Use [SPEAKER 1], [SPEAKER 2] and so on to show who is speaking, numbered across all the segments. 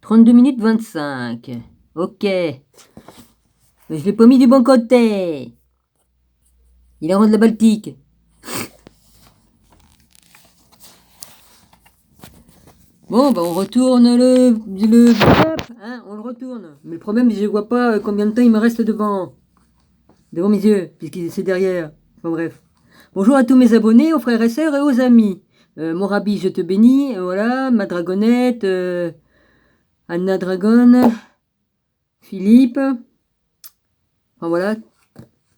[SPEAKER 1] 32 minutes 25. Ok. Mais je l'ai pas mis du bon côté. Il est en haut de la Baltique. Bon, bah on retourne le cap, hein, on le retourne. Mais le problème, je vois pas combien de temps il me reste devant mes yeux, puisqu'il c'est derrière. Enfin bref. Bonjour à tous mes abonnés, aux frères et sœurs et aux amis. Mon rabbi, je te bénis. Voilà, ma dragonnette, Anna Dragon, Philippe. Enfin voilà.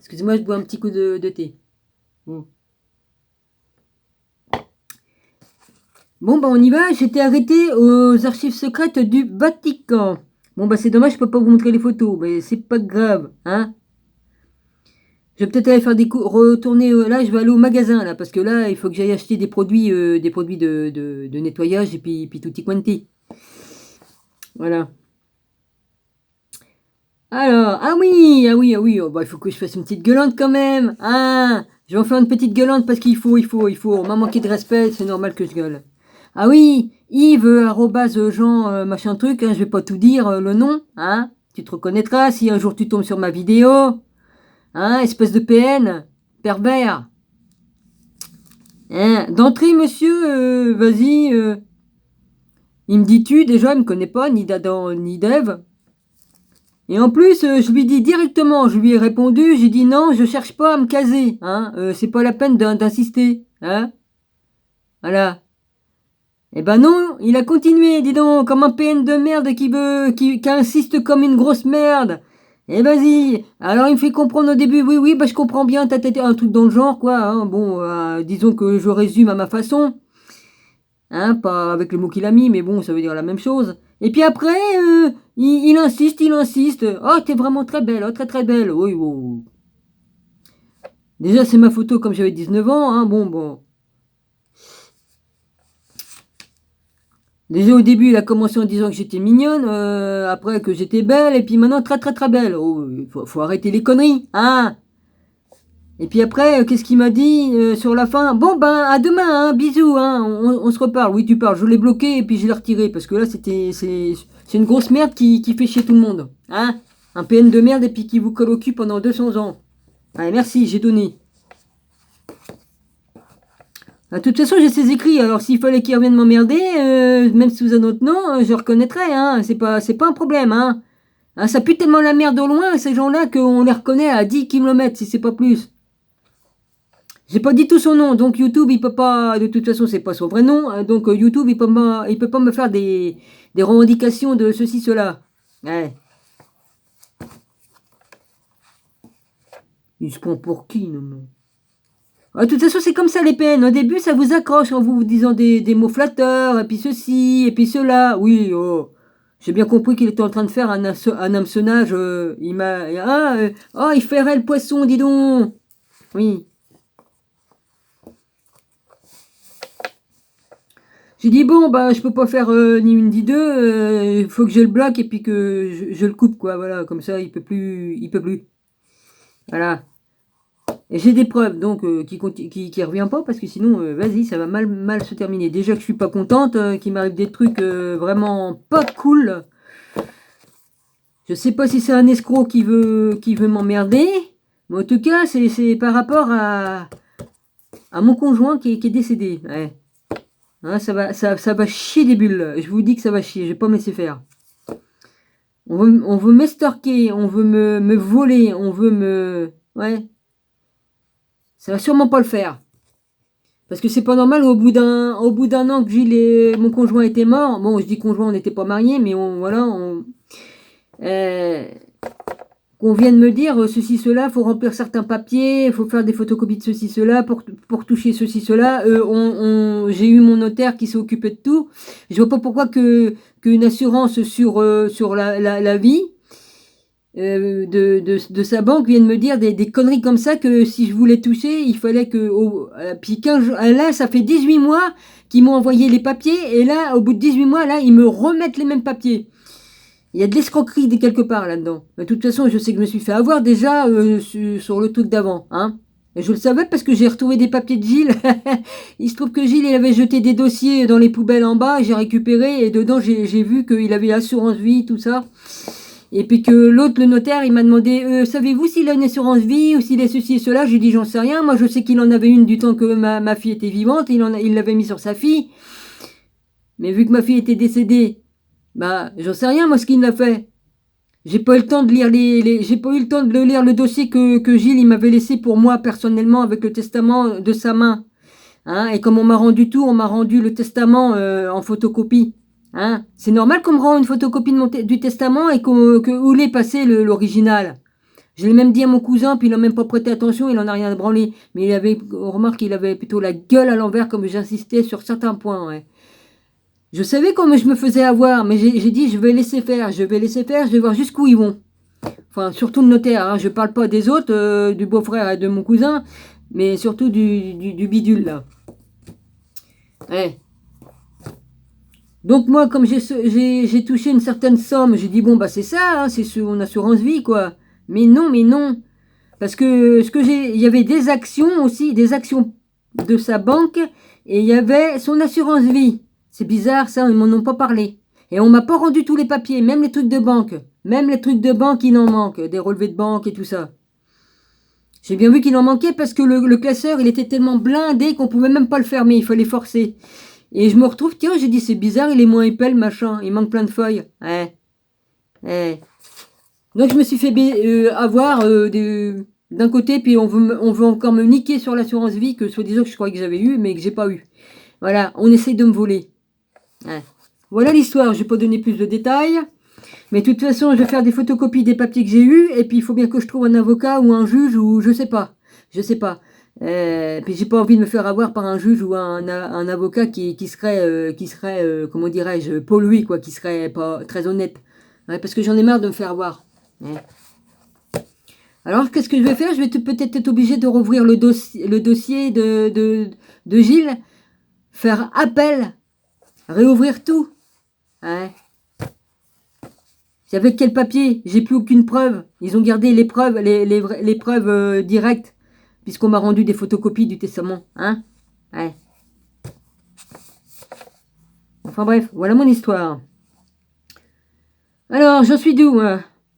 [SPEAKER 1] Excusez-moi, je bois un petit coup de thé. Bon, bah on y va. J'étais arrêté aux archives secrètes du Vatican. Bon, bah c'est dommage, je peux pas vous montrer les photos, mais c'est pas grave, hein. Je vais peut-être aller faire retourner, là, je vais aller au magasin, là, parce que là, il faut que j'aille acheter des produits de nettoyage et puis tutti quanti. Voilà. Alors, ah oui, oh, bah, il faut que je fasse une petite gueulante quand même, hein. Je vais en faire une petite gueulante parce qu'il faut. On m'a manqué de respect, c'est normal que je gueule. Ah oui, Yves, Jean, machin truc, hein, je vais pas tout dire, le nom, hein. Tu te reconnaîtras si un jour tu tombes sur ma vidéo, hein, espèce de PN, pervers. Hein, d'entrée, monsieur, vas-y, il me dit tu, déjà, il me connaît pas, ni d'Adam, ni d'Ève. Et en plus, je lui dis directement, je lui ai répondu, j'ai dit non, je cherche pas à me caser, hein, c'est pas la peine d'insister, hein. Voilà. Eh ben non, il a continué, dis donc, comme un PN de merde qui insiste comme une grosse merde. Eh vas-y. Alors il me fait comprendre au début, oui, bah je comprends bien, t'as un truc dans le genre, quoi, hein. Bon, disons que je résume à ma façon. Hein, pas avec le mot qu'il a mis, mais bon, ça veut dire la même chose. Et puis après, il insiste. Oh, t'es vraiment très belle, oh, très très belle. Oui, oh. Déjà, c'est ma photo comme j'avais 19 ans, hein, bon. Déjà au début, il a commencé en disant que j'étais mignonne, après que j'étais belle, et puis maintenant très très très belle. Oh, faut arrêter les conneries, hein. Et puis après, qu'est-ce qu'il m'a dit sur la fin? Bon ben à demain, hein, bisous, hein, on se reparle. Oui, tu parles. Je l'ai bloqué et puis je l'ai retiré parce que là c'est une grosse merde qui fait chier tout le monde, hein. Un PN de merde et puis qui vous colle au cul pendant 200 ans. Allez, merci, j'ai donné. De toute façon, j'ai ses écrits, alors s'il fallait qu'il revienne m'emmerder, même sous un autre nom, je reconnaîtrais, hein. C'est pas un problème, hein. Hein, ça pue tellement la merde au loin, ces gens-là, qu'on les reconnaît à 10 km, si c'est pas plus. J'ai pas dit tout son nom, donc YouTube, il peut pas, de toute façon, c'est pas son vrai nom, hein, donc YouTube, il peut pas me faire des revendications de ceci, cela. Ouais. Il se prend pour qui, non? De toute façon, c'est comme ça les PN. Au début, ça vous accroche en vous disant des mots flatteurs, et puis ceci, et puis cela. Oui, oh. J'ai bien compris qu'il était en train de faire un hameçonnage. Il m'a. Oh, il ferait le poisson, dis donc. Oui. J'ai dit, bon, bah, je peux pas faire ni une ni deux. Il faut que je le bloque et puis que je le coupe, quoi. Voilà, comme ça, il peut plus. Voilà. Et j'ai des preuves, donc, qui revient pas, parce que sinon, vas-y, ça va mal se terminer. Déjà que je suis pas contente, qu'il m'arrive des trucs vraiment pas cool. Je sais pas si c'est un escroc qui veut m'emmerder, mais en tout cas, c'est par rapport à mon conjoint qui est décédé. Ouais. Hein, ça va chier des bulles. Je vous dis que ça va chier, je vais pas me laisser faire. On veut m'estorquer, on veut me voler, on veut me... Ouais. Ça va sûrement pas le faire. Parce que c'est pas normal, au bout d'un an que mon conjoint était mort, bon, je dis conjoint, on n'était pas mariés, mais qu'on vienne me dire ceci, cela, faut remplir certains papiers, faut faire des photocopies de ceci, cela, pour toucher ceci, cela. J'ai eu mon notaire qui s'est occupé de tout. Je vois pas pourquoi qu'une assurance sur la vie de sa banque vienne me dire des conneries comme ça, que si je voulais toucher, il fallait que... puis 15 jours, là, ça fait 18 mois qu'ils m'ont envoyé les papiers, et là, au bout de 18 mois, là, ils me remettent les mêmes papiers. Il y a de l'escroquerie de quelque part là-dedans. De toute façon, je sais que je me suis fait avoir déjà sur le truc d'avant, hein. Et je le savais parce que j'ai retrouvé des papiers de Gilles. Il se trouve que Gilles, il avait jeté des dossiers dans les poubelles en bas, et j'ai récupéré, et dedans, j'ai vu qu'il avait assurance vie, tout ça. Et puis que l'autre, le notaire, il m'a demandé, savez-vous s'il a une assurance vie ou s'il est ceci et cela? J'ai dit, j'en sais rien. Moi, je sais qu'il en avait une du temps que ma fille était vivante. Il l'avait mis sur sa fille. Mais vu que ma fille était décédée, bah, j'en sais rien, moi, ce qu'il l'a fait. J'ai pas eu le temps de lire j'ai pas eu le temps de lire le dossier que Gilles il m'avait laissé pour moi personnellement avec le testament de sa main. Hein, et comme on m'a rendu tout, on m'a rendu le testament en photocopie. Hein, c'est normal qu'on me rende une photocopie du testament et où l'est passé l'original. Je l'ai même dit à mon cousin, puis il n'a même pas prêté attention, il en a rien branlé. Mais on remarque qu'il avait plutôt la gueule à l'envers, comme j'insistais sur certains points. Ouais. Je savais comment je me faisais avoir, mais j'ai dit je vais laisser faire, je vais voir jusqu'où ils vont. Enfin, surtout le notaire, hein. Je parle pas des autres, du beau-frère et de mon cousin, mais surtout du bidule, là. Ouais. Donc moi, comme j'ai touché une certaine somme, j'ai dit, bon, bah c'est ça, hein, c'est son assurance vie, quoi. Mais non, mais non. Parce que il y avait des actions aussi, des actions de sa banque, et il y avait son assurance vie. C'est bizarre, ça, ils m'en ont pas parlé. Et on m'a pas rendu tous les papiers, même les trucs de banque. Même les trucs de banque, il en manque, des relevés de banque et tout ça. J'ai bien vu qu'il en manquait parce que le classeur, il était tellement blindé qu'on pouvait même pas le fermer, il fallait forcer. Et je me retrouve, tiens, j'ai dit, c'est bizarre, il est moins épais, le machin, il manque plein de feuilles. Ouais. Ouais. Donc je me suis fait avoir d'un côté, puis on veut encore me niquer sur l'assurance vie, que soi-disant que je croyais que j'avais eu, mais que j'ai pas eu. Voilà, on essaye de me voler. Ouais. Voilà l'histoire, je vais pas donner plus de détails. Mais de toute façon, je vais faire des photocopies des papiers que j'ai eus, et puis il faut bien que je trouve un avocat ou un juge, ou je sais pas. Je sais pas. Puis j'ai pas envie de me faire avoir par un juge ou un avocat qui serait, comment dirais-je, pollué, quoi, qui serait pas très honnête. Ouais, parce que j'en ai marre de me faire avoir. Ouais. Alors, qu'est-ce que je vais faire? Je vais peut-être être obligé de rouvrir le dossier de Gilles, faire appel, réouvrir tout. Ouais. Avec quel papier? J'ai plus aucune preuve. Ils ont gardé les preuves, les preuves directes, puisqu'on m'a rendu des photocopies du testament. Hein? Ouais. Enfin bref, voilà mon histoire. Alors, j'en suis d'où?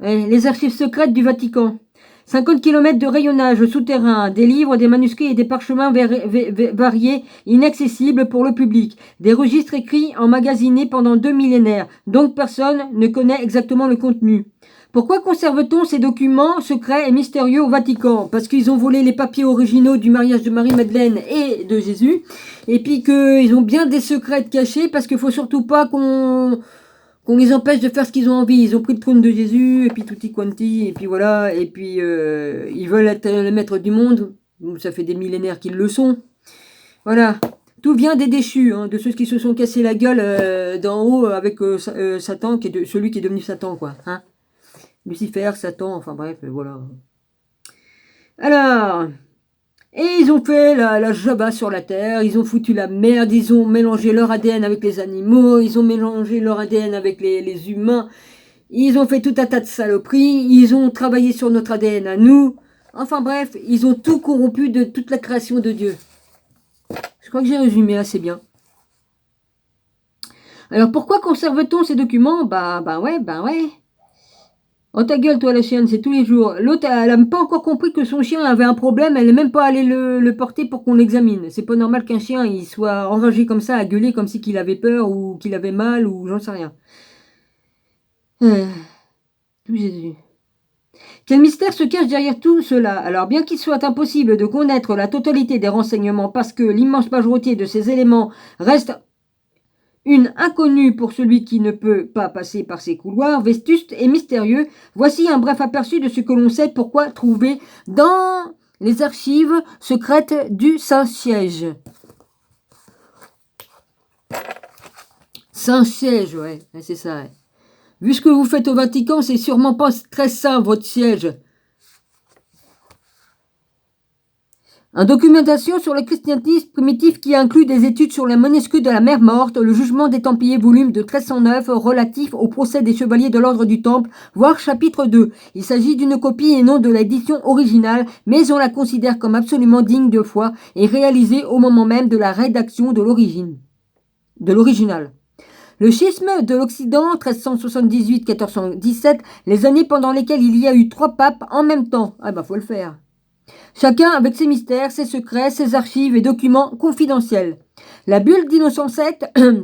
[SPEAKER 1] Les archives secrètes du Vatican. 50 km de rayonnage souterrain, des livres, des manuscrits et des parchemins variés, inaccessibles pour le public. Des registres écrits emmagasinés pendant 2 millénaires, donc personne ne connaît exactement le contenu. Pourquoi conserve-t-on ces documents secrets et mystérieux au Vatican? Parce qu'ils ont volé les papiers originaux du mariage de Marie-Madeleine et de Jésus, et puis qu'ils ont bien des secrets cachés, parce qu'il ne faut surtout pas qu'on les empêche de faire ce qu'ils ont envie. Ils ont pris le trône de Jésus, et puis tutti quanti, et puis voilà, et puis ils veulent être le maître du monde. Ça fait des millénaires qu'ils le sont. Voilà. Tout vient des déchus, hein, de ceux qui se sont cassés la gueule d'en haut avec Satan, celui qui est devenu Satan, quoi. Hein. Lucifer, Satan, enfin bref, voilà. Alors, et ils ont fait la jaba sur la terre, ils ont foutu la merde, ils ont mélangé leur ADN avec les animaux, ils ont mélangé leur ADN avec les humains, ils ont fait tout un tas de saloperies, ils ont travaillé sur notre ADN à nous. Enfin bref, ils ont tout corrompu de toute la création de Dieu. Je crois que j'ai résumé assez bien. Alors pourquoi conserve-t-on ces documents? Bah ouais. Oh ta gueule toi la chienne, c'est tous les jours. L'autre elle a même pas encore compris que son chien avait un problème, elle n'est même pas allée le porter pour qu'on l'examine. C'est pas normal qu'un chien il soit enragé comme ça, à gueuler comme si qu'il avait peur ou qu'il avait mal ou j'en sais rien. Jésus. Quel mystère se cache derrière tout cela? Alors bien qu'il soit impossible de connaître la totalité des renseignements parce que l'immense majorité de ces éléments reste une inconnue pour celui qui ne peut pas passer par ces couloirs vétustes et mystérieux, voici un bref aperçu de ce que l'on sait pourquoi trouver dans les archives secrètes du Saint-Siège. Saint-Siège, ouais, c'est ça. Ouais. Vu ce que vous faites au Vatican, c'est sûrement pas très sain, votre siège. Une documentation sur le christianisme primitif qui inclut des études sur les manuscrits de la mer morte, le jugement des Templiers, volume de 1309, relatif au procès des chevaliers de l'ordre du Temple, voire chapitre 2. Il s'agit d'une copie et non de l'édition originale, mais on la considère comme absolument digne de foi et réalisée au moment même de la rédaction de l'original. Le schisme de l'Occident, 1378-1417, les années pendant lesquelles il y a eu 3 papes en même temps. Ah bah faut le faire. Chacun avec ses mystères, ses secrets, ses archives et documents confidentiels. La bulle d'Innocent VII,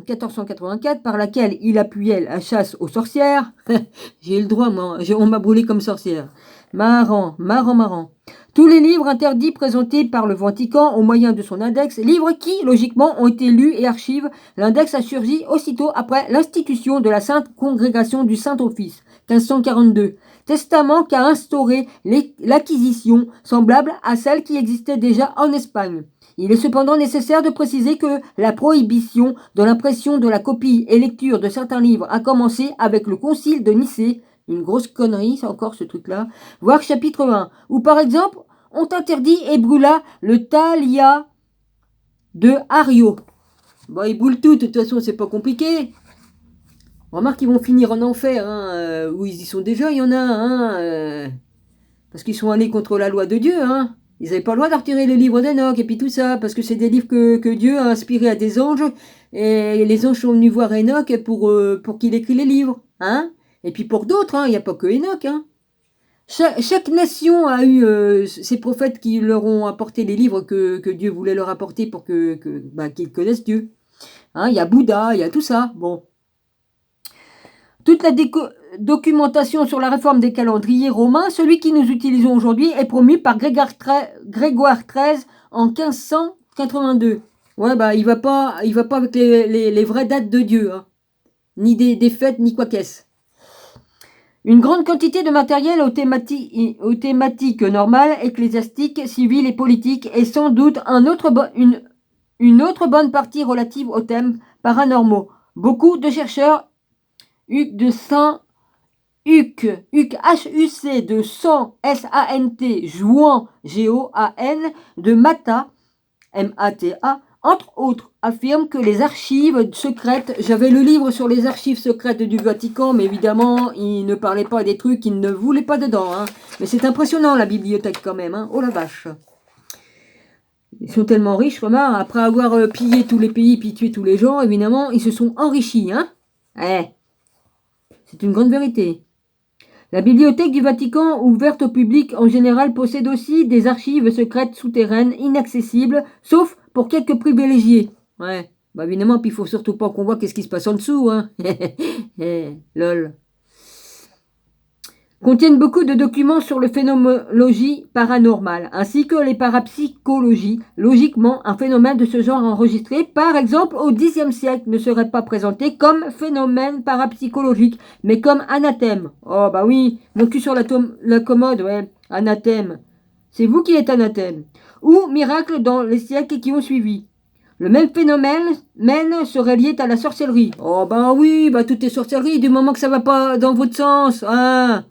[SPEAKER 1] 1484, par laquelle il appuyait la chasse aux sorcières. J'ai eu le droit, moi, on m'a brûlé comme sorcière. Marrant. Tous les livres interdits présentés par le Vatican au moyen de son index, livres qui, logiquement, ont été lus et archives. L'index a surgi aussitôt après l'institution de la Sainte Congrégation du Saint-Office, 1542. Testament qu'a instauré l'acquisition, semblable à celle qui existait déjà en Espagne. Il est cependant nécessaire de préciser que la prohibition de l'impression de la copie et lecture de certains livres a commencé avec le concile de Nicée, une grosse connerie, c'est encore ce truc-là, voire chapitre 1, où par exemple, on interdit et brûla le Thalia de Ario. Bon, ils brûlent tout, de toute façon, c'est pas compliqué. Remarque qu'ils vont finir en enfer, hein, où ils y sont déjà, il y en a, parce qu'ils sont allés contre la loi de Dieu, hein. Ils n'avaient pas le droit de retirer le livre d'Enoch et puis tout ça, parce que c'est des livres que Dieu a inspirés à des anges, et les anges sont venus voir Enoch pour qu'il écrit les livres, hein. Et puis pour d'autres, hein, il n'y a pas que Enoch, hein. Chaque nation a eu ses prophètes qui leur ont apporté les livres que Dieu voulait leur apporter pour qu'ils connaissent Dieu. Hein, il y a Bouddha, il y a tout ça, bon. Toute la documentation sur la réforme des calendriers romains, celui que nous utilisons aujourd'hui, est promu par Grégoire XIII en 1582. Ouais, bah il va pas avec les vraies dates de Dieu, hein. Ni des fêtes, ni quoi qu'est-ce. Une grande quantité de matériel aux thématiques normales, ecclésiastiques, civiles et politiques, et sans doute une autre bonne partie relative aux thèmes paranormaux. Beaucoup de chercheurs Huc de Saint Huc HUC de Sant SANT Jouan GOAN de Mata MATA entre autres affirment que les archives secrètes, j'avais le livre sur les archives secrètes du Vatican, mais évidemment il ne parlait pas des trucs qu'il ne voulait pas dedans, hein. Mais c'est impressionnant la bibliothèque quand même, hein. Oh la vache. Ils sont tellement riches, remarque, après avoir pillé tous les pays puis tué tous les gens, évidemment ils se sont enrichis, hein. C'est une grande vérité. La bibliothèque du Vatican, ouverte au public en général, possède aussi des archives secrètes souterraines inaccessibles, sauf pour quelques privilégiés. Ouais, bah évidemment, puis il faut surtout pas qu'on voit qu'est-ce qui se passe en dessous, hein. Lol. Contiennent beaucoup de documents sur le phénoménologie paranormale, ainsi que les parapsychologies. Logiquement, un phénomène de ce genre enregistré, par exemple au Xe siècle, ne serait pas présenté comme phénomène parapsychologique, mais comme anathème. Oh bah oui, mon cul sur la commode, ouais, anathème. C'est vous qui êtes anathème. Ou miracle dans les siècles qui ont suivi. Le même phénomène serait lié à la sorcellerie. Oh bah oui, bah tout est sorcellerie du moment que ça va pas dans votre sens, hein.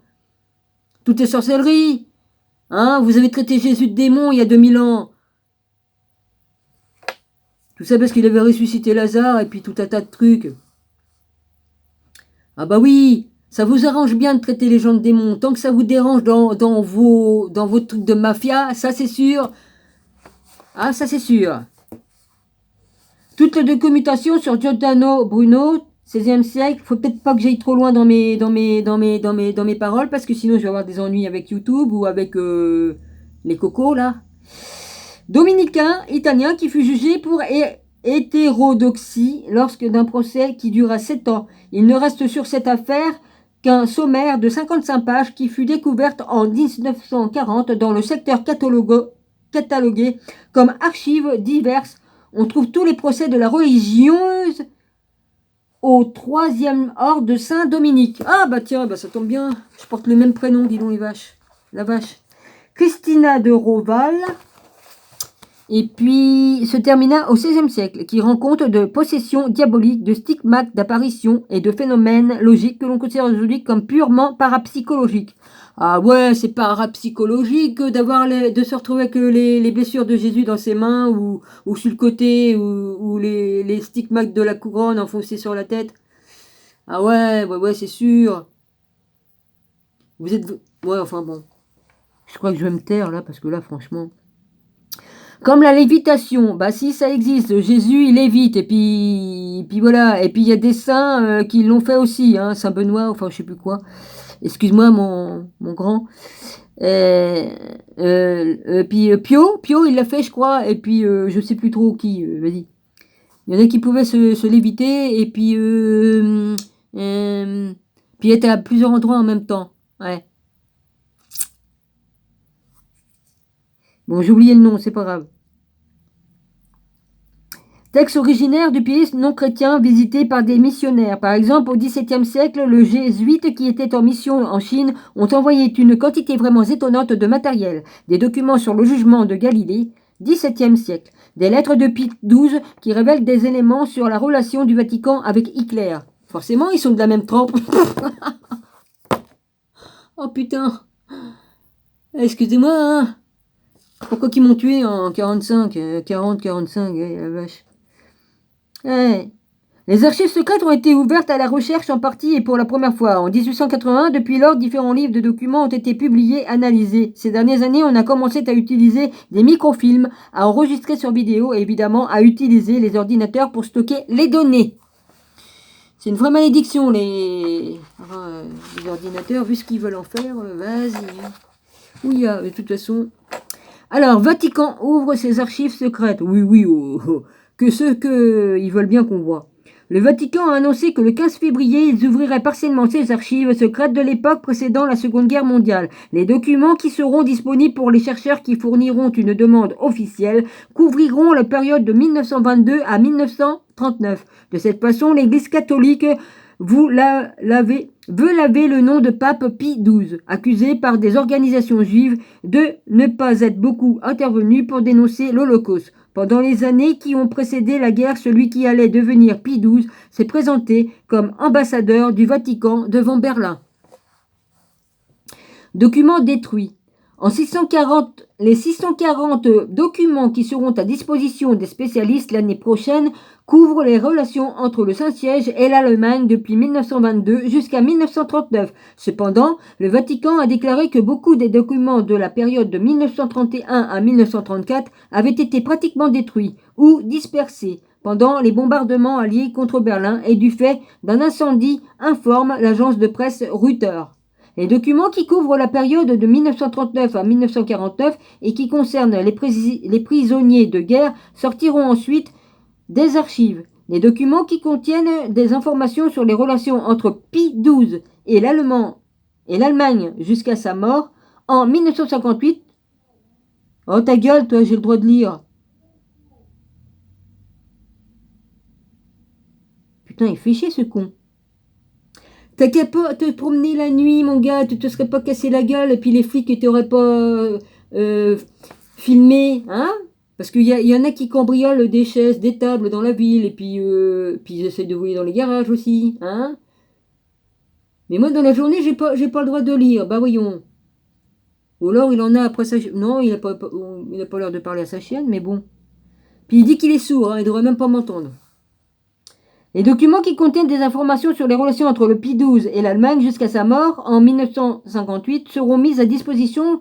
[SPEAKER 1] Tout est sorcellerie. Hein, vous avez traité Jésus de démon il y a 2000 ans. Tout ça parce qu'il avait ressuscité Lazare et puis tout un tas de trucs. Ah bah oui, ça vous arrange bien de traiter les gens de démons. Tant que ça vous dérange dans vos trucs de mafia, ça c'est sûr. Ah, ça c'est sûr. Toute la documentation sur Giordano Bruno, 16e siècle, faut peut-être pas que j'aille trop loin dans mes paroles, parce que sinon je vais avoir des ennuis avec YouTube ou avec les cocos là. Dominicain, italien, qui fut jugé pour hétérodoxie lorsque d'un procès qui dura 7 ans. Il ne reste sur cette affaire qu'un sommaire de 55 pages qui fut découverte en 1940 dans le secteur catalogué comme archives diverses. On trouve tous les procès de la religieuse au 3e ordre de Saint-Dominique. Ah bah tiens, bah ça tombe bien. Je porte le même prénom, dis donc les vaches. La vache. Christina de Roval. Et puis se termina au XVIe siècle, qui rend compte de possessions diaboliques, de stigmates, d'apparitions et de phénomènes logiques que l'on considère aujourd'hui comme purement parapsychologiques. Ah ouais, c'est parapsychologique de se retrouver avec les blessures de Jésus dans ses mains ou sur le côté ou les stigmates de la couronne enfoncés sur la tête. Ah ouais, c'est sûr. Vous êtes... Ouais, enfin bon. Je crois que je vais me taire là, parce que là, franchement... Comme la lévitation, bah si ça existe, Jésus il lévite, et puis voilà, et puis il y a des saints qui l'ont fait aussi, hein, Saint Benoît, enfin je sais plus quoi, excuse-moi mon grand, puis Pio il l'a fait je crois, et puis je sais plus trop qui, vas-y. Il y en a qui pouvaient se léviter, et puis être à plusieurs endroits en même temps, ouais. Bon j'ai oublié le nom, c'est pas grave. Texte originaire du pays non chrétien visité par des missionnaires. Par exemple, au XVIIe siècle, les jésuites qui étaient en mission en Chine ont envoyé une quantité vraiment étonnante de matériel. Des documents sur le jugement de Galilée, XVIIe siècle. Des lettres de Pie XII qui révèlent des éléments sur la relation du Vatican avec Hitler. Forcément, ils sont de la même trempe. Oh putain. Excusez-moi, hein. Pourquoi qu'ils m'ont tué en 45, 40-45, la vache. Ouais. Les archives secrètes ont été ouvertes à la recherche en partie et pour la première fois. En 1881, depuis lors, différents livres de documents ont été publiés, analysés. Ces dernières années, on a commencé à utiliser des microfilms, à enregistrer sur vidéo et évidemment à utiliser les ordinateurs pour stocker les données. C'est une vraie malédiction, les ordinateurs, vu ce qu'ils veulent en faire, vas-y. Oui, de toute façon... Alors, Vatican ouvre ses archives secrètes. Oui, que ce qu'ils veulent bien qu'on voit. Le Vatican a annoncé que le 15 février, ils ouvriraient partiellement ses archives secrètes de l'époque précédant la Seconde Guerre mondiale. Les documents qui seront disponibles pour les chercheurs qui fourniront une demande officielle couvriront la période de 1922 à 1939. De cette façon, l'Église catholique veut laver le nom de pape Pie XII, accusé par des organisations juives de ne pas être beaucoup intervenu pour dénoncer l'Holocauste. Pendant les années qui ont précédé la guerre, celui qui allait devenir Pie XII s'est présenté comme ambassadeur du Vatican devant Berlin. Documents détruits. En 640, les 640 documents qui seront à disposition des spécialistes l'année prochaine couvrent les relations entre le Saint-Siège et l'Allemagne depuis 1922 jusqu'à 1939. Cependant, le Vatican a déclaré que beaucoup des documents de la période de 1931 à 1934 avaient été pratiquement détruits ou dispersés pendant les bombardements alliés contre Berlin et du fait d'un incendie, informe l'agence de presse Reuters. Les documents qui couvrent la période de 1939 à 1949 et qui concernent les prisonniers de guerre sortiront ensuite des archives. Les documents qui contiennent des informations sur les relations entre Pie XII et l'Allemagne jusqu'à sa mort en 1958. Oh ta gueule, toi, j'ai le droit de lire. Putain, il fait chier ce con. T'as qu'à pas te promener la nuit, mon gars, tu te serais pas cassé la gueule, et puis les flics t'auraient pas filmé, hein? Parce qu'il y en a qui cambriolent des chaises, des tables dans la ville, et puis ils essaient de voler dans les garages aussi, hein? Mais moi, dans la journée, j'ai pas le droit de lire, bah voyons. Ou alors, il en a après sa... Non, il a pas l'air de parler à sa chienne, mais bon. Puis il dit qu'il est sourd, hein, il devrait même pas m'entendre. Les documents qui contiennent des informations sur les relations entre le Pie XII et l'Allemagne jusqu'à sa mort en 1958 seront mis à disposition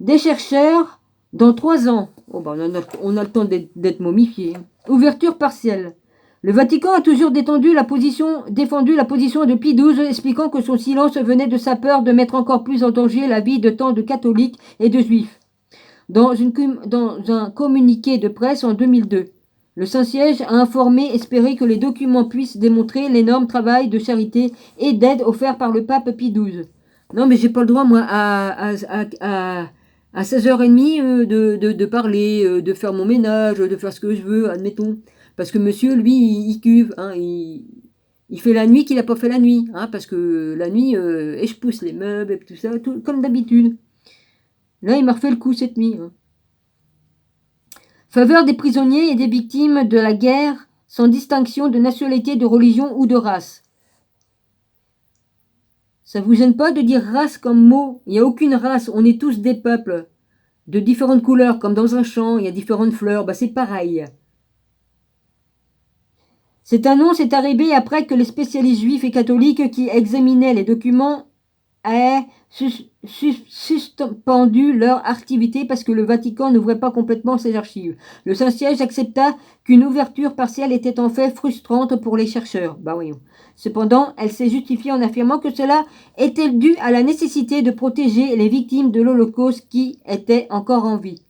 [SPEAKER 1] des chercheurs dans 3 ans. Oh ben on a le temps d'être momifié. Ouverture partielle. Le Vatican a toujours défendu la position de Pie XII, expliquant que son silence venait de sa peur de mettre encore plus en danger la vie de tant de catholiques et de juifs. Dans un communiqué de presse en 2002. Le Saint-Siège a informé, espéré que les documents puissent démontrer l'énorme travail de charité et d'aide offert par le pape Pie XII. Non, mais j'ai pas le droit, moi, à 16h30 de parler, de faire mon ménage, de faire ce que je veux, admettons. Parce que monsieur, lui, il cuve, hein, il fait la nuit qu'il n'a pas fait la nuit, hein, parce que la nuit, et je pousse les meubles et tout ça, tout, comme d'habitude. Là, il m'a refait le coup cette nuit. Hein. Faveur des prisonniers et des victimes de la guerre sans distinction de nationalité, de religion ou de race. Ça vous gêne pas de dire race comme mot? Il n'y a aucune race, on est tous des peuples de différentes couleurs, comme dans un champ, il y a différentes fleurs, bah c'est pareil. Cette annonce est arrivée après que les spécialistes juifs et catholiques qui examinaient les documents aient suspendu leur activité parce que le Vatican n'ouvrait pas complètement ses archives. Le Saint-Siège accepta qu'une ouverture partielle était en fait frustrante pour les chercheurs. Bah oui. Cependant, elle s'est justifiée en affirmant que cela était dû à la nécessité de protéger les victimes de l'Holocauste qui étaient encore en vie.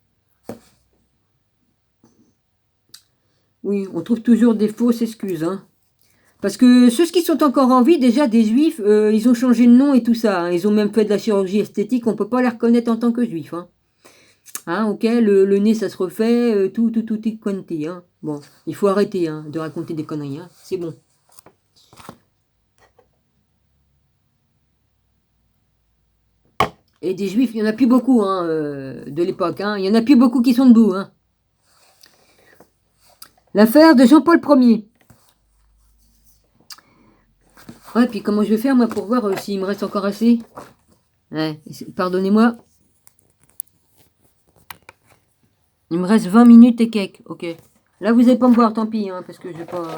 [SPEAKER 1] Oui, on trouve toujours des fausses excuses, hein. Parce que ceux qui sont encore en vie, déjà des juifs, ils ont changé de nom et tout ça. Hein. Ils ont même fait de la chirurgie esthétique, on ne peut pas les reconnaître en tant que juifs. Hein. Hein, ok, le nez ça se refait, tout est quanti. Hein. Bon, il faut arrêter hein, de raconter des conneries, hein. C'est bon. Et des juifs, il n'y en a plus beaucoup hein, de l'époque. Hein. Il n'y en a plus beaucoup qui sont debout. Hein. L'affaire de Jean-Paul Ier. Ouais, puis comment je vais faire moi pour voir s'il me reste encore assez? Ouais, pardonnez-moi. Il me reste 20 minutes et quelques, ok. Là, vous n'allez pas me voir, tant pis, hein, parce que je vais pas...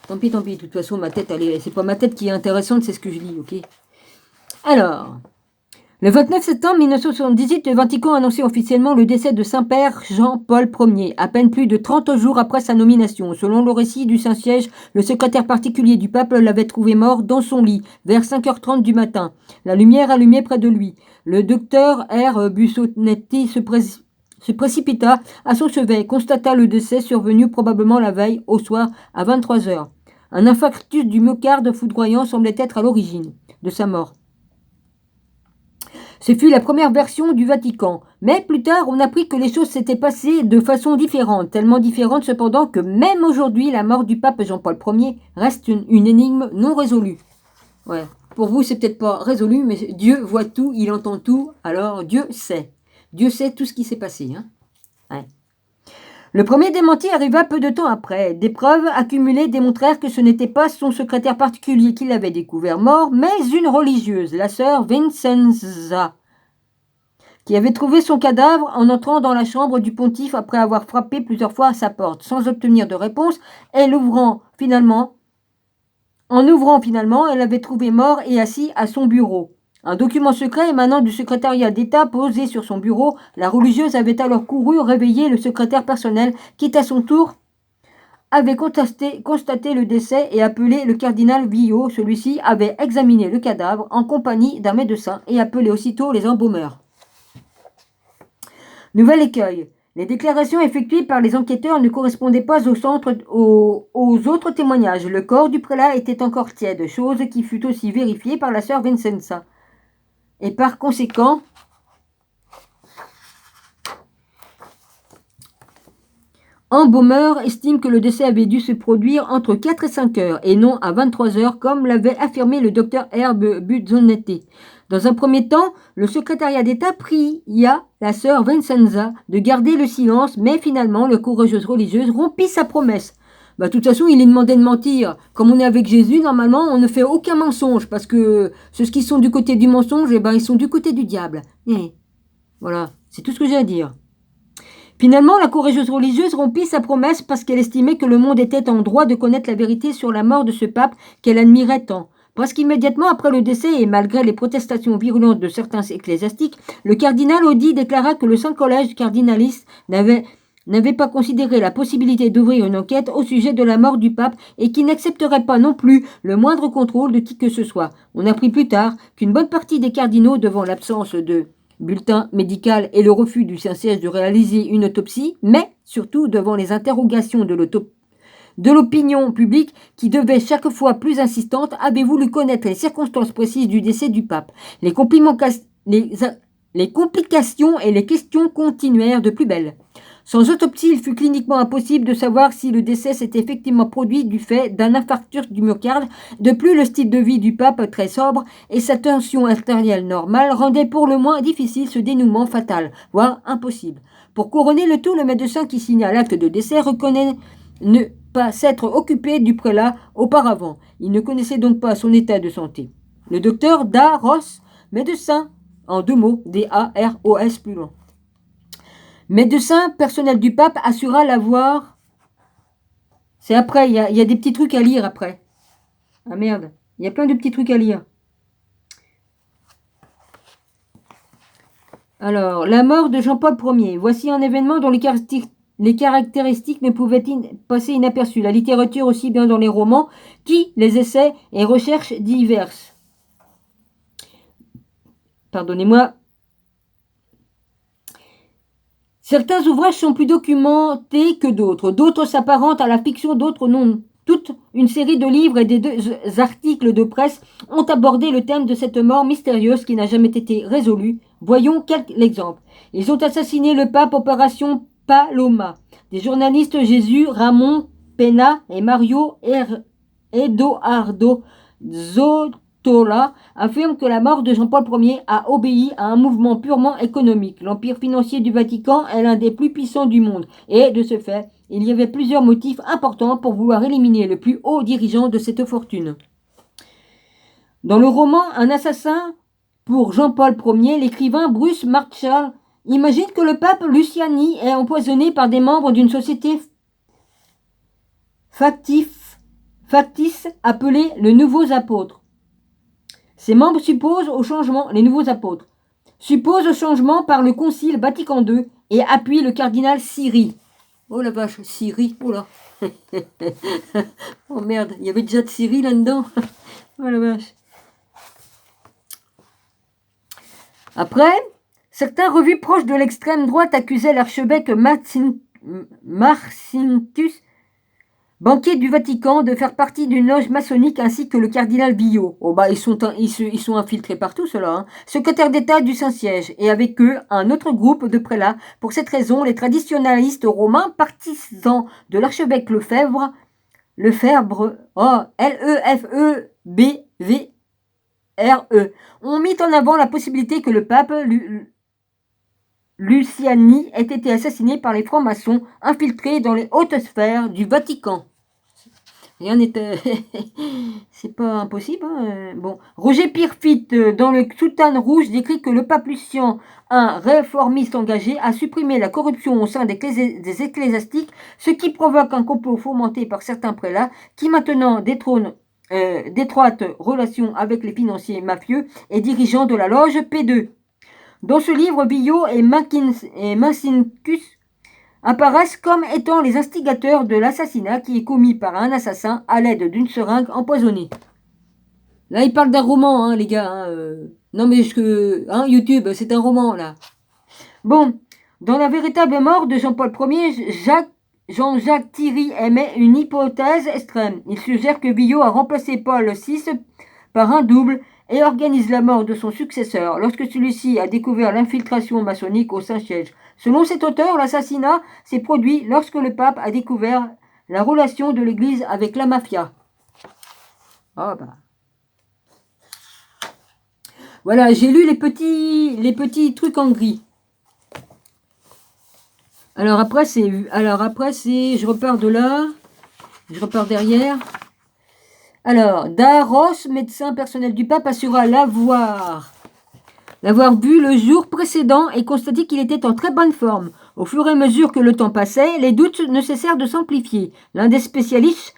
[SPEAKER 1] Tant pis. De toute façon, ma tête, c'est pas ma tête qui est intéressante, c'est ce que je lis, ok. Alors, le 29 septembre 1978, le Vatican a annoncé officiellement le décès de Saint-Père Jean-Paul Ier, à peine plus de 30 jours après sa nomination. Selon le récit du Saint-Siège, le secrétaire particulier du pape l'avait trouvé mort dans son lit, vers 5h30 du matin, la lumière allumée près de lui. Le docteur R. Bussonetti se précipita à son chevet, constata le décès survenu probablement la veille, au soir, à 23h. Un infarctus du myocarde foudroyant semblait être à l'origine de sa mort. Ce fut la première version du Vatican, mais plus tard on apprit que les choses s'étaient passées de façon différente, tellement différente cependant que même aujourd'hui la mort du pape Jean-Paul Ier reste une énigme non résolue. Ouais, pour vous c'est peut-être pas résolu, mais Dieu voit tout, il entend tout, alors Dieu sait. Dieu sait tout ce qui s'est passé. Hein. Ouais. Le premier démenti arriva peu de temps après. Des preuves accumulées démontrèrent que ce n'était pas son secrétaire particulier qui l'avait découvert mort, mais une religieuse, la sœur Vincenza, qui avait trouvé son cadavre en entrant dans la chambre du pontife après avoir frappé plusieurs fois à sa porte, sans obtenir de réponse, et en ouvrant finalement, elle l'avait trouvé mort et assis à son bureau. Un document secret émanant du secrétariat d'État posé sur son bureau, la religieuse avait alors couru réveiller le secrétaire personnel qui, à son tour, avait constaté le décès et appelé le cardinal Villot. Celui-ci avait examiné le cadavre en compagnie d'un médecin et appelé aussitôt les embaumeurs. Nouvel écueil. Les déclarations effectuées par les enquêteurs ne correspondaient pas aux autres témoignages. Le corps du prélat était encore tiède, chose qui fut aussi vérifiée par la sœur Vincenza. Et par conséquent, embaumeur estime que le décès avait dû se produire entre 4 et 5 heures et non à 23 heures comme l'avait affirmé le docteur R. Bussonetti. Dans un premier temps, le secrétariat d'État pria la sœur Vincenza de garder le silence, mais finalement, la courageuse religieuse rompit sa promesse. Bah, de toute façon, il est demandé de mentir. Comme on est avec Jésus, normalement, on ne fait aucun mensonge, parce que ceux qui sont du côté du mensonge, eh ben, ils sont du côté du diable. Et voilà, c'est tout ce que j'ai à dire. Finalement, la courageuse religieuse rompit sa promesse parce qu'elle estimait que le monde était en droit de connaître la vérité sur la mort de ce pape qu'elle admirait tant. Presque immédiatement après le décès et malgré les protestations virulentes de certains ecclésiastiques, le cardinal Oddi déclara que le Saint-Collège cardinaliste n'avait pas considéré la possibilité d'ouvrir une enquête au sujet de la mort du pape et qui n'accepterait pas non plus le moindre contrôle de qui que ce soit. On apprit plus tard qu'une bonne partie des cardinaux, devant l'absence de bulletin médical et le refus du Saint-Siège de réaliser une autopsie, mais surtout devant les interrogations de l'opinion publique qui devait chaque fois plus insistante, avait voulu connaître les circonstances précises du décès du pape. Les complications et les questions continuèrent de plus belle. Sans autopsie, il fut cliniquement impossible de savoir si le décès s'était effectivement produit du fait d'un infarctus du myocarde. De plus, le style de vie du pape, très sobre, et sa tension artérielle normale rendaient pour le moins difficile ce dénouement fatal, voire impossible. Pour couronner le tout, le médecin qui signa l'acte de décès reconnaît ne pas s'être occupé du prélat auparavant. Il ne connaissait donc pas son état de santé. Le docteur Darros, médecin, en 2 mots, D-A-R-O-S plus loin. Médecin personnel du pape assura l'avoir. C'est après, il y a des petits trucs à lire après. Ah merde, il y a plein de petits trucs à lire. Alors, la mort de Jean-Paul Ier. Voici un événement dont les caractéristiques ne pouvaient passer inaperçues. La littérature aussi bien dans les romans, qui les essais et recherches diverses. Pardonnez-moi. Certains ouvrages sont plus documentés que d'autres. D'autres s'apparentent à la fiction, d'autres non. Toute une série de livres et des articles de presse ont abordé le thème de cette mort mystérieuse qui n'a jamais été résolue. Voyons quelques exemples. Ils ont assassiné le pape, Opération Paloma. Des journalistes Jésus, Ramon Pena et Mario Edoardo Zotola affirment que la mort de Jean-Paul Ier a obéi à un mouvement purement économique. L'empire financier du Vatican est l'un des plus puissants du monde et, de ce fait, il y avait plusieurs motifs importants pour vouloir éliminer le plus haut dirigeant de cette fortune. Dans le roman Un assassin pour Jean-Paul Ier, l'écrivain Bruce Marshall imagine que le pape Luciani est empoisonné par des membres d'une société factice appelée les Nouveaux Apôtres. Ces membres les Nouveaux Apôtres, supposent au changement par le Concile Vatican II et appuient le cardinal Siri. Oh la vache, Siri, oh là. Oh merde, il y avait déjà de Siri là-dedans. Oh la vache. Après, certains revues proches de l'extrême droite accusaient l'archevêque Marcinkus, banquier du Vatican, de faire partie d'une loge maçonnique ainsi que le cardinal Billot. Oh bah ils sont infiltrés partout ceux-là, hein. Secrétaire d'État du Saint-Siège, et avec eux un autre groupe de prélats. Pour cette raison, les traditionalistes romains, partisans de l'archevêque Lefebvre, L-E-F-E-B-V-R-E, ont mis en avant la possibilité que le pape Luciani ait été assassiné par les francs-maçons infiltrés dans les hautes sphères du Vatican. Rien n'était... C'est pas impossible. Hein. Bon. Roger Pyrphite, dans le Soutane Rouge, décrit que le pape Lucien, un réformiste engagé, a supprimé la corruption au sein des ecclésiastiques, ce qui provoque un complot fomenté par certains prélats qui maintenant détrônent d'étroites relations avec les financiers mafieux et dirigeants de la loge P2. Dans ce livre, Billot et Marcinkus apparaissent comme étant les instigateurs de l'assassinat qui est commis par un assassin à l'aide d'une seringue empoisonnée. Là, il parle d'un roman, hein, les gars. Hein, Non, mais YouTube, c'est un roman, là. Bon, dans la véritable mort de Jean-Paul Ier, Jean-Jacques Thierry émet une hypothèse extrême. Il suggère que Billot a remplacé Paul VI par un double et organise la mort de son successeur lorsque celui-ci a découvert l'infiltration maçonnique au Saint-Siège. Selon cet auteur, l'assassinat s'est produit lorsque le pape a découvert la relation de l'Église avec la mafia. Ah bah. Voilà, j'ai lu les petits trucs en gris. Alors après c'est, je repars de là, je repars derrière. Alors, Darros, médecin personnel du pape, assura l'avoir vu le jour précédent et constaté qu'il était en très bonne forme. Au fur et à mesure que le temps passait, les doutes ne cessèrent de s'amplifier. L'un des spécialistes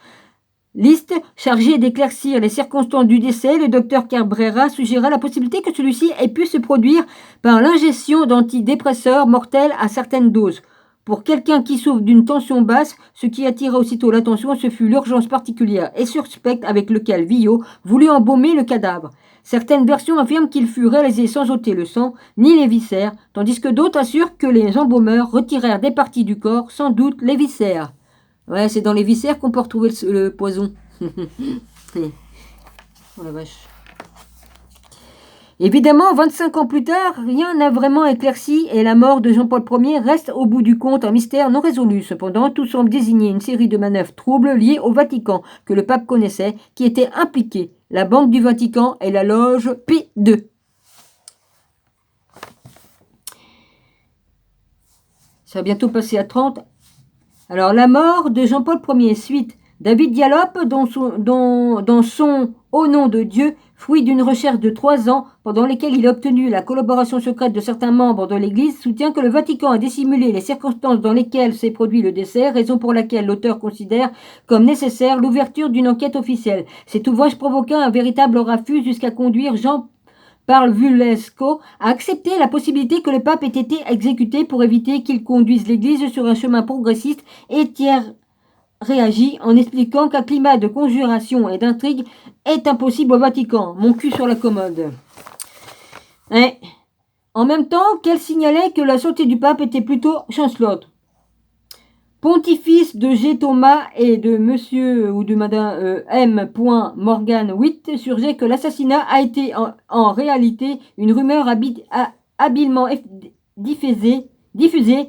[SPEAKER 1] chargé d'éclaircir les circonstances du décès, le docteur Cabrera suggéra la possibilité que celui-ci ait pu se produire par l'ingestion d'antidépresseurs mortels à certaines doses. Pour quelqu'un qui souffre d'une tension basse, ce qui attira aussitôt l'attention, ce fut l'urgence particulière et suspecte avec laquelle Billot voulut embaumer le cadavre. Certaines versions affirment qu'il fut réalisé sans ôter le sang ni les viscères, tandis que d'autres assurent que les embaumeurs retirèrent des parties du corps, sans doute les viscères. Ouais, c'est dans les viscères qu'on peut retrouver le poison. Oh la vache. Évidemment, 25 ans plus tard, rien n'a vraiment éclairci et la mort de Jean-Paul Ier reste au bout du compte un mystère non résolu. Cependant, tout semble désigner une série de manœuvres troubles liées au Vatican que le pape connaissait, qui étaient impliquées, la Banque du Vatican et la loge P2. Ça va bientôt passer à 30. Alors, la mort de Jean-Paul Ier, suite. David Dialop, dans son Au nom de Dieu, fruit d'une recherche de 3 ans, pendant lesquels il a obtenu la collaboration secrète de certains membres de l'Église, soutient que le Vatican a dissimulé les circonstances dans lesquelles s'est produit le décès, raison pour laquelle l'auteur considère comme nécessaire l'ouverture d'une enquête officielle. Cet ouvrage provoqua un véritable refus jusqu'à conduire Jean Paul Vulesco a accepté la possibilité que le pape ait été exécuté pour éviter qu'il conduise l'Église sur un chemin progressiste, et Thiers réagit en expliquant qu'un climat de conjuration et d'intrigue est impossible au Vatican. Mon cul sur la commode. En même temps qu'elle signalait que la santé du pape était plutôt chancelote. Pontifice de G. Thomas et de monsieur ou de madame M. Morgan Witt surgeait que l'assassinat a été en réalité une rumeur habilement diffusée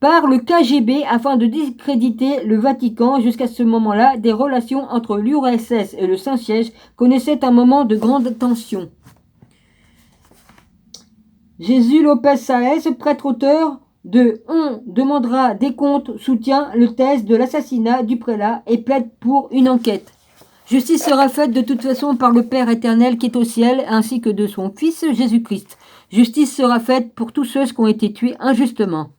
[SPEAKER 1] par le KGB afin de discréditer le Vatican. Jusqu'à ce moment-là, des relations entre l'URSS et le Saint-Siège connaissaient un moment de grande tension. Jésus Lopez Saez, prêtre-auteur de On demandera des comptes, soutient le thèse de l'assassinat du prélat et plaide pour une enquête. Justice sera faite de toute façon par le Père éternel qui est au ciel, ainsi que de son Fils Jésus-Christ. Justice sera faite pour tous ceux qui ont été tués injustement.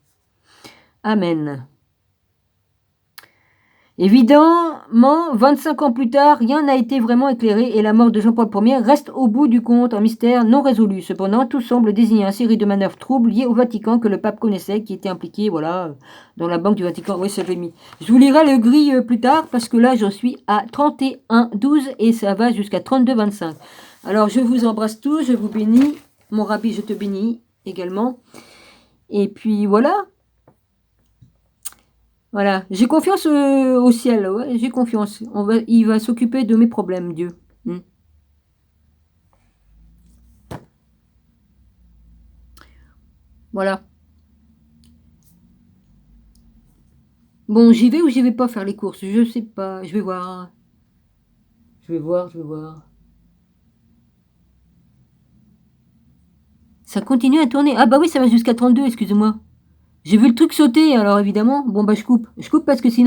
[SPEAKER 1] Amen. Évidemment, 25 ans plus tard, rien n'a été vraiment éclairé et la mort de Jean-Paul Ier reste au bout du compte un mystère non résolu. Cependant, tout semble désigner une série de manœuvres troubles liées au Vatican que le pape connaissait, qui était impliqué, voilà, dans la Banque du Vatican. Oui, ça j'ai mis. Je vous lirai le grille plus tard parce que là, j'en suis à 31,12 et ça va jusqu'à 32,25. Alors, je vous embrasse tous, je vous bénis. Mon rabbi, je te bénis également. Et puis, voilà. Voilà, j'ai confiance au ciel, ouais, j'ai confiance. Il va s'occuper de mes problèmes, Dieu. Voilà. Bon, j'y vais ou j'y vais pas faire les courses? Je sais pas, je vais voir. Je vais voir. Ça continue à tourner. Ah bah oui, ça va jusqu'à 32, excusez-moi. J'ai vu le truc sauter, alors évidemment. Bon bah je coupe. Je coupe parce que sinon...